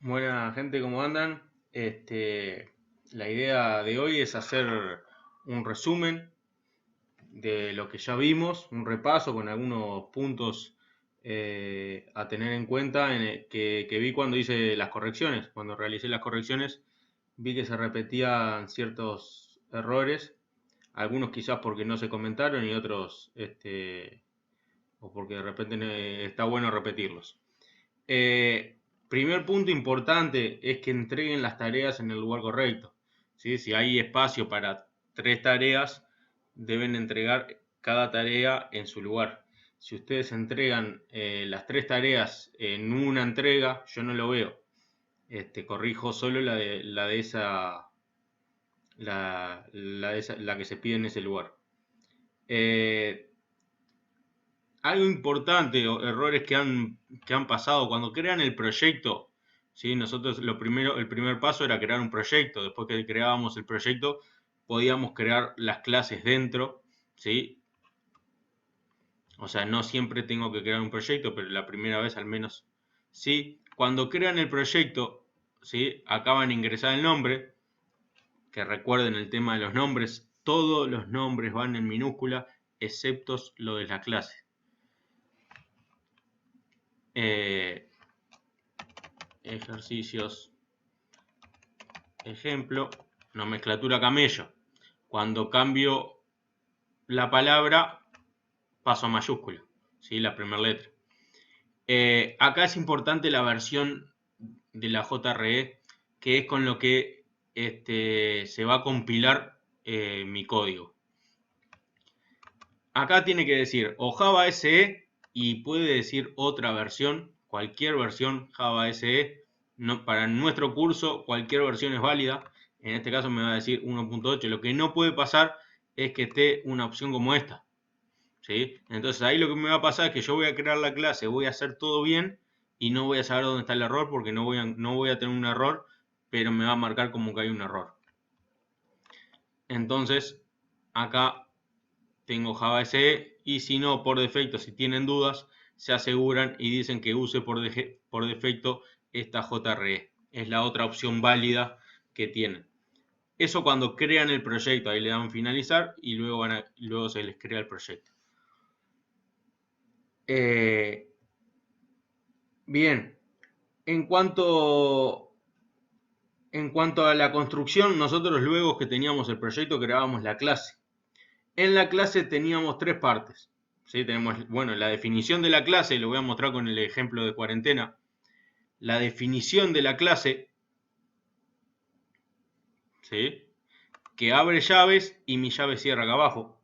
Buena gente, ¿cómo andan? La idea de hoy es hacer un resumen de lo que ya vimos, un repaso con algunos puntos a tener en cuenta que vi cuando hice las correcciones. Cuando realicé las correcciones vi que se repetían ciertos errores, algunos quizás porque no se comentaron y otros o porque de repente está bueno repetirlos. Eh, Primer punto importante es que entreguen las tareas en el lugar correcto. ¿Sí? Si hay espacio para 3 tareas, deben entregar cada tarea en su lugar. Si ustedes entregan las 3 tareas en una entrega, yo no lo veo. Corrijo solo la que se pide en ese lugar. Eh, Algo importante o errores que han pasado cuando crean el proyecto. ¿Sí? Nosotros el primer paso era crear un proyecto. Después que creábamos el proyecto, podíamos crear las clases dentro. ¿Sí? O sea, no siempre tengo que crear un proyecto, pero la primera vez al menos sí. Cuando crean el proyecto, ¿sí? Acaban de ingresar el nombre. Que recuerden el tema de los nombres. Todos los nombres van en minúscula, excepto lo de la clase. Eh, Ejercicios, ejemplo, nomenclatura camello. Cuando cambio la palabra, paso a mayúscula, ¿sí? La primera letra. Acá es importante la versión de la JRE, que es con lo que se va a compilar mi código. Acá tiene que decir o Java SE y puede decir otra versión, cualquier versión Java SE. No, para nuestro curso cualquier versión es válida. En este caso me va a decir 1.8. Lo que no puede pasar es que esté una opción como esta. ¿Sí? Entonces ahí lo que me va a pasar es que yo voy a crear la clase, voy a hacer todo bien y no voy a saber dónde está el error porque no voy a tener un error, pero me va a marcar como que hay un error. Entonces acá tengo Java SE y si no, por defecto, si tienen dudas, se aseguran y dicen que use por defecto esta JRE. Es la otra opción válida que tienen. Eso cuando crean el proyecto, ahí le dan finalizar y luego se les crea el proyecto. Bien, en cuanto a la construcción, nosotros luego que teníamos el proyecto creábamos la clase. En la clase teníamos 3 partes. ¿Sí? Tenemos, bueno, la definición de la clase, lo voy a mostrar con el ejemplo de cuarentena. La definición de la clase, ¿sí? Que abre llaves y mi llave cierra acá abajo.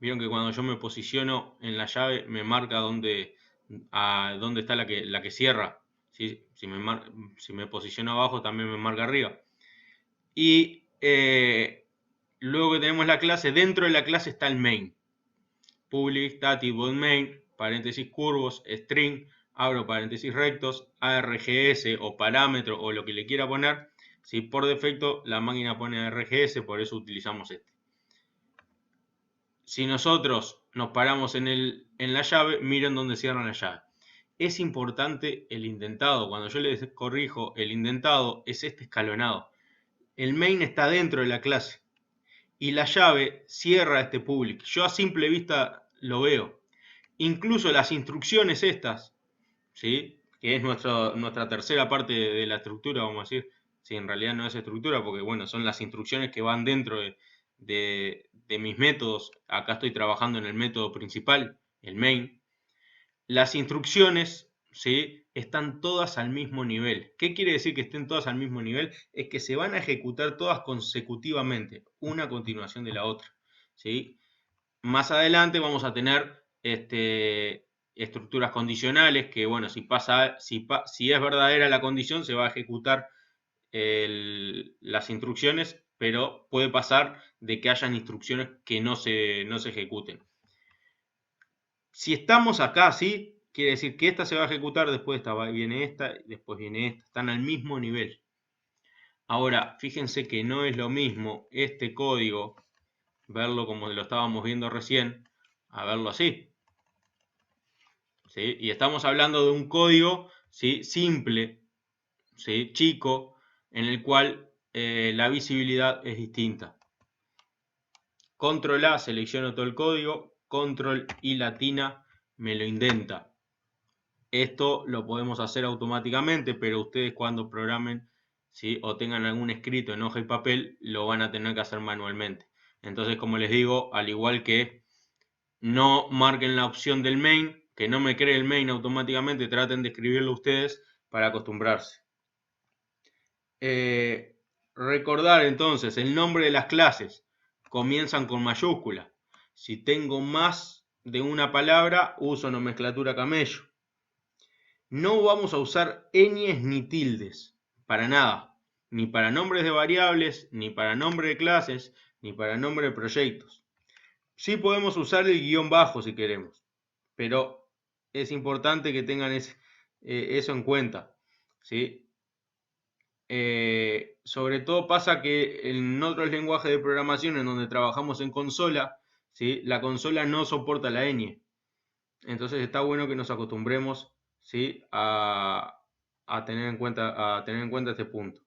Vieron que cuando yo me posiciono en la llave me marca dónde está la que cierra. ¿Sí? Si me posiciono abajo también me marca arriba. Y luego que tenemos la clase, dentro de la clase está el main. Public, static, void main, paréntesis curvos, string, abro paréntesis rectos, args o parámetro o lo que le quiera poner. Si por defecto la máquina pone args, por eso utilizamos este. Si nosotros nos paramos en la llave, miren dónde cierra la llave. Es importante el indentado. Cuando yo les corrijo, el indentado es este escalonado. El main está dentro de la clase y la llave cierra este public. Yo a simple vista lo veo. Incluso las instrucciones estas, ¿sí? Que es nuestra tercera parte de la estructura, vamos a decir. Sí, en realidad no es estructura, porque bueno, son las instrucciones que van dentro de mis métodos. Acá estoy trabajando en el método principal, el main. Las instrucciones, ¿sí? Están todas al mismo nivel. ¿Qué quiere decir que estén todas al mismo nivel? Es que se van a ejecutar todas consecutivamente, una a continuación de la otra, ¿sí? Más adelante vamos a tener estructuras condicionales que, bueno, si es verdadera la condición, se va a ejecutar las instrucciones, pero puede pasar de que hayan instrucciones que no se ejecuten. Si estamos acá, ¿sí? Quiere decir que esta se va a ejecutar, después viene esta, después viene esta, están al mismo nivel. Ahora, fíjense que no es lo mismo este código, verlo como lo estábamos viendo recién, a verlo así. ¿Sí? Y estamos hablando de un código, ¿sí? Simple, ¿sí? Chico, en el cual la visibilidad es distinta. Control A, selecciono todo el código, Control y latina me lo indenta. Esto lo podemos hacer automáticamente, pero ustedes cuando programen, ¿sí? O tengan algún escrito en hoja y papel, lo van a tener que hacer manualmente. Entonces, como les digo, al igual que no marquen la opción del main, que no me cree el main automáticamente, traten de escribirlo ustedes para acostumbrarse. Recordar entonces, el nombre de las clases comienzan con mayúscula. Si tengo más de una palabra, uso nomenclatura camello. No vamos a usar ñes ni tildes, para nada. Ni para nombres de variables, ni para nombre de clases, ni para nombre de proyectos. Sí podemos usar el guión bajo si queremos, pero es importante que tengan eso en cuenta, ¿sí? Sobre todo pasa que en otros lenguajes de programación en donde trabajamos en consola, ¿sí? La consola no soporta la ñ. Entonces está bueno que nos acostumbremos, ¿sí? a tener en cuenta este punto.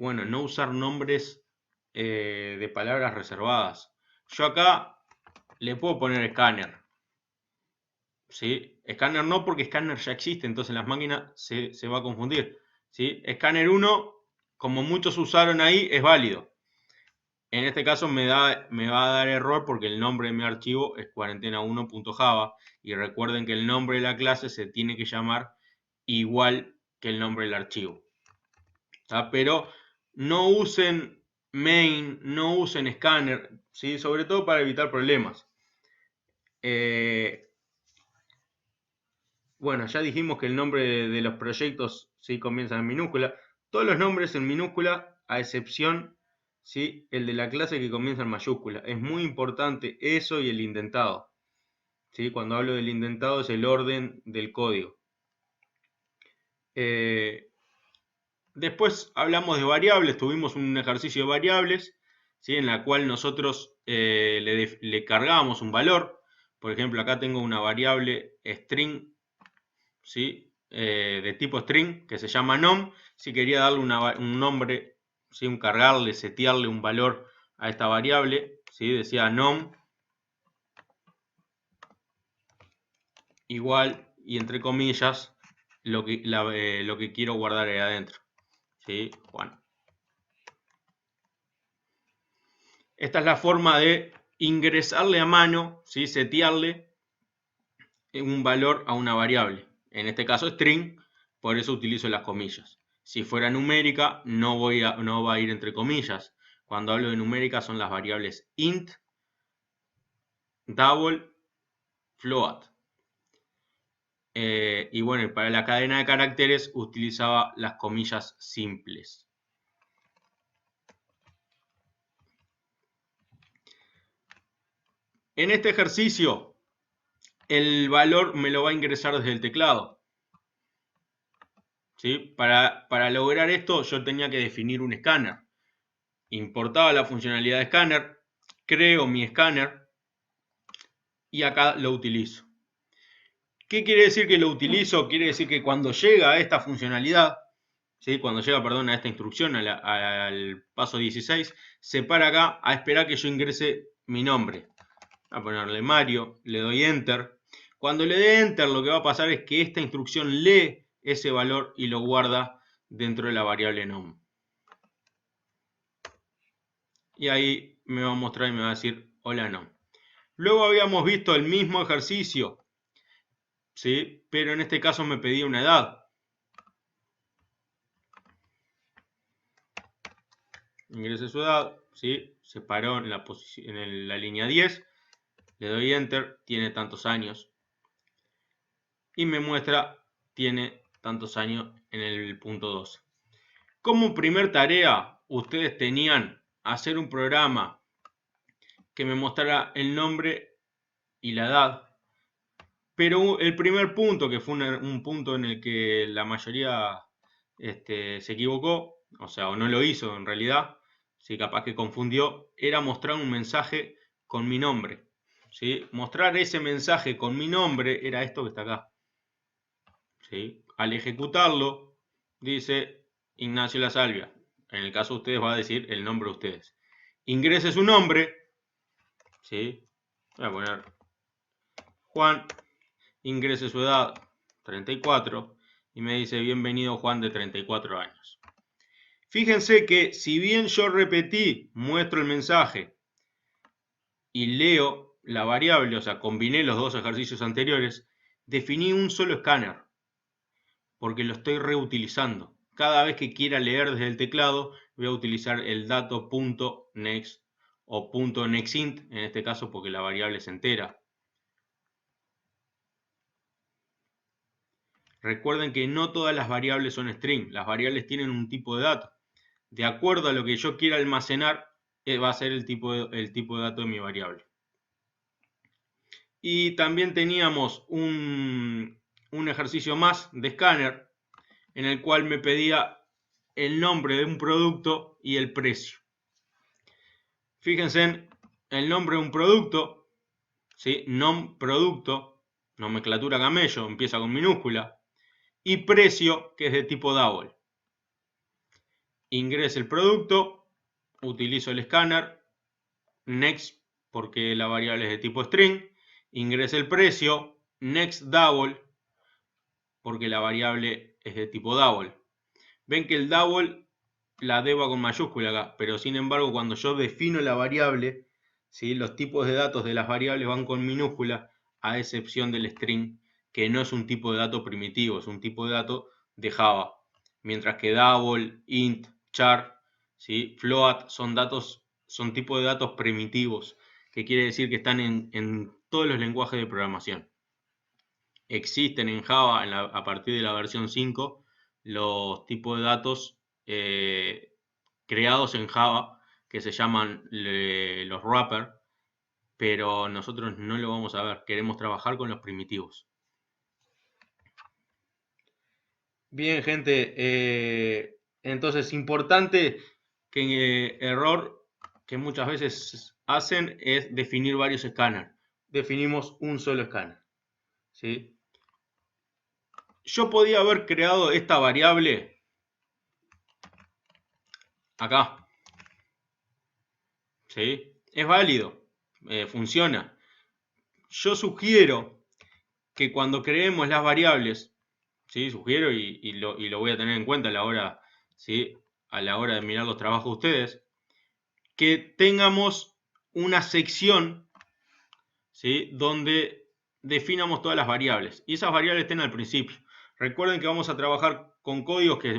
Bueno, no usar nombres de palabras reservadas. Yo acá le puedo poner escáner, ¿sí? Escáner no, porque escáner ya existe, entonces las máquinas se va a confundir, ¿sí? Escáner 1, como muchos usaron ahí, es válido. En este caso me va a dar error porque el nombre de mi archivo es cuarentena1.java y recuerden que el nombre de la clase se tiene que llamar igual que el nombre del archivo. ¿Tá? Pero no usen main, no usen scanner, ¿sí? Sobre todo para evitar problemas. Bueno, ya dijimos que el nombre de los proyectos sí comienza en minúscula. Todos los nombres en minúscula, a excepción, ¿sí? El de la clase que comienza en mayúscula. Es muy importante eso y el indentado. ¿Sí? Cuando hablo del indentado es el orden del código. Después hablamos de variables, tuvimos un ejercicio de variables, ¿sí? En la cual nosotros le cargamos un valor. Por ejemplo, acá tengo una variable string, ¿sí? De tipo string que se llama nom. Si quería darle un nombre, ¿sí? Cargarle, setearle un valor a esta variable, ¿sí? Decía nom igual y entre comillas lo que quiero guardar ahí adentro, ¿sí? Juan. Esta es la forma de ingresarle a mano, ¿sí? Setearle un valor a una variable. En este caso string, por eso utilizo las comillas. Si fuera numérica, no va a ir entre comillas. Cuando hablo de numérica son las variables int, double, float. Y bueno, para la cadena de caracteres utilizaba las comillas simples. En este ejercicio, el valor me lo va a ingresar desde el teclado. ¿Sí? Para lograr esto yo tenía que definir un escáner. Importaba la funcionalidad de escáner, creo mi escáner y acá lo utilizo. ¿Qué quiere decir que lo utilizo? Quiere decir que cuando llega a esta funcionalidad, ¿sí? Cuando llega, perdón, a esta instrucción, al paso 16, se para acá a esperar que yo ingrese mi nombre. Voy a ponerle Mario, le doy Enter. Cuando le dé Enter, lo que va a pasar es que esta instrucción lee ese valor y lo guarda dentro de la variable nom. Y ahí me va a mostrar y me va a decir hola nom. Luego habíamos visto el mismo ejercicio, ¿sí? Pero en este caso me pedía una edad. Ingrese su edad, ¿sí? Se paró en la línea 10, le doy Enter, tiene tantos años. Y me muestra, tiene tantos años en el punto 12. Como primer tarea, ustedes tenían hacer un programa que me mostrara el nombre y la edad. Pero el primer punto, que fue un punto en el que la mayoría se equivocó, o sea, o no lo hizo en realidad, ¿sí? Capaz que confundió, era mostrar un mensaje con mi nombre. ¿Sí? Mostrar ese mensaje con mi nombre era esto que está acá. ¿Sí? Al ejecutarlo, dice Ignacio La Salvia. En el caso de ustedes va a decir el nombre de ustedes. Ingrese su nombre, ¿sí? Voy a poner Juan, ingrese su edad, 34, y me dice bienvenido Juan de 34 años. Fíjense que si bien yo repetí, muestro el mensaje y leo la variable, o sea, combiné los dos ejercicios anteriores, definí un solo escáner, porque lo estoy reutilizando. Cada vez que quiera leer desde el teclado, voy a utilizar el dato.next o .nextInt, en este caso porque la variable es entera. Recuerden que no todas las variables son string, las variables tienen un tipo de dato. De acuerdo a lo que yo quiera almacenar, va a ser el tipo de dato de mi variable. Y también teníamos un ejercicio más de escáner, en el cual me pedía el nombre de un producto y el precio. Fíjense en el nombre de un producto, ¿sí? Nom producto, nomenclatura camello, empieza con minúscula, y precio, que es de tipo double. Ingreso el producto, utilizo el escáner, next, porque la variable es de tipo string, ingreso el precio, next double, porque la variable es de tipo double. Ven que el double la deba con mayúscula acá, pero sin embargo cuando yo defino la variable, ¿sí? Los tipos de datos de las variables van con minúscula, a excepción del string, que no es un tipo de dato primitivo, es un tipo de dato de Java. Mientras que double, int, char, ¿sí? Float son tipos de datos primitivos, que quiere decir que están en todos los lenguajes de programación. Existen en Java a partir de la versión 5 los tipos de datos creados en Java que se llaman los wrappers, pero nosotros no lo vamos a ver, queremos trabajar con los primitivos. Bien, gente, entonces importante que error que muchas veces hacen es definir varios escáneres. Definimos un solo escáner, ¿sí? Yo podía haber creado esta variable acá, ¿sí? Es válido, funciona. Yo sugiero que cuando creemos las variables, ¿sí? Sugiero y lo voy a tener en cuenta a la hora, ¿sí? A la hora de mirar los trabajos de ustedes, que tengamos una sección, ¿sí? Donde definamos todas las variables y esas variables estén al principio. Recuerden que vamos a trabajar con códigos que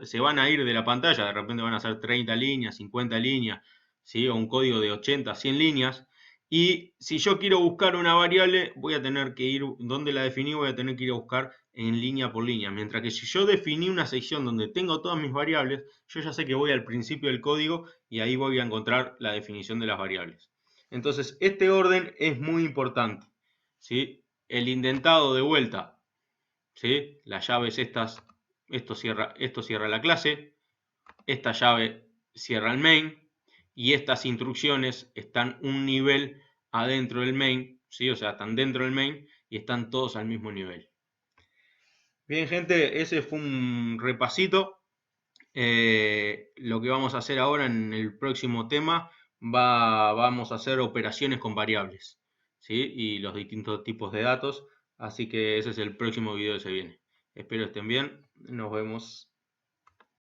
se van a ir de la pantalla, de repente van a ser 30 líneas, 50 líneas, ¿sí? O un código de 80, 100 líneas. Y si yo quiero buscar una variable, voy a tener que ir, donde la definí, voy a tener que ir a buscar en línea por línea. Mientras que si yo definí una sección donde tengo todas mis variables, yo ya sé que voy al principio del código y ahí voy a encontrar la definición de las variables. Entonces, este orden es muy importante, ¿sí? El indentado de vuelta, ¿sí? Las llaves estas, esto cierra la clase, esta llave cierra el main y estas instrucciones están un nivel adentro del main, ¿sí? O sea, están dentro del main y están todos al mismo nivel. Bien, gente, ese fue un repasito. Lo que vamos a hacer ahora en el próximo tema, vamos a hacer operaciones con variables, ¿sí? Y los distintos tipos de datos. Así que ese es el próximo video que se viene. Espero estén bien. Nos vemos.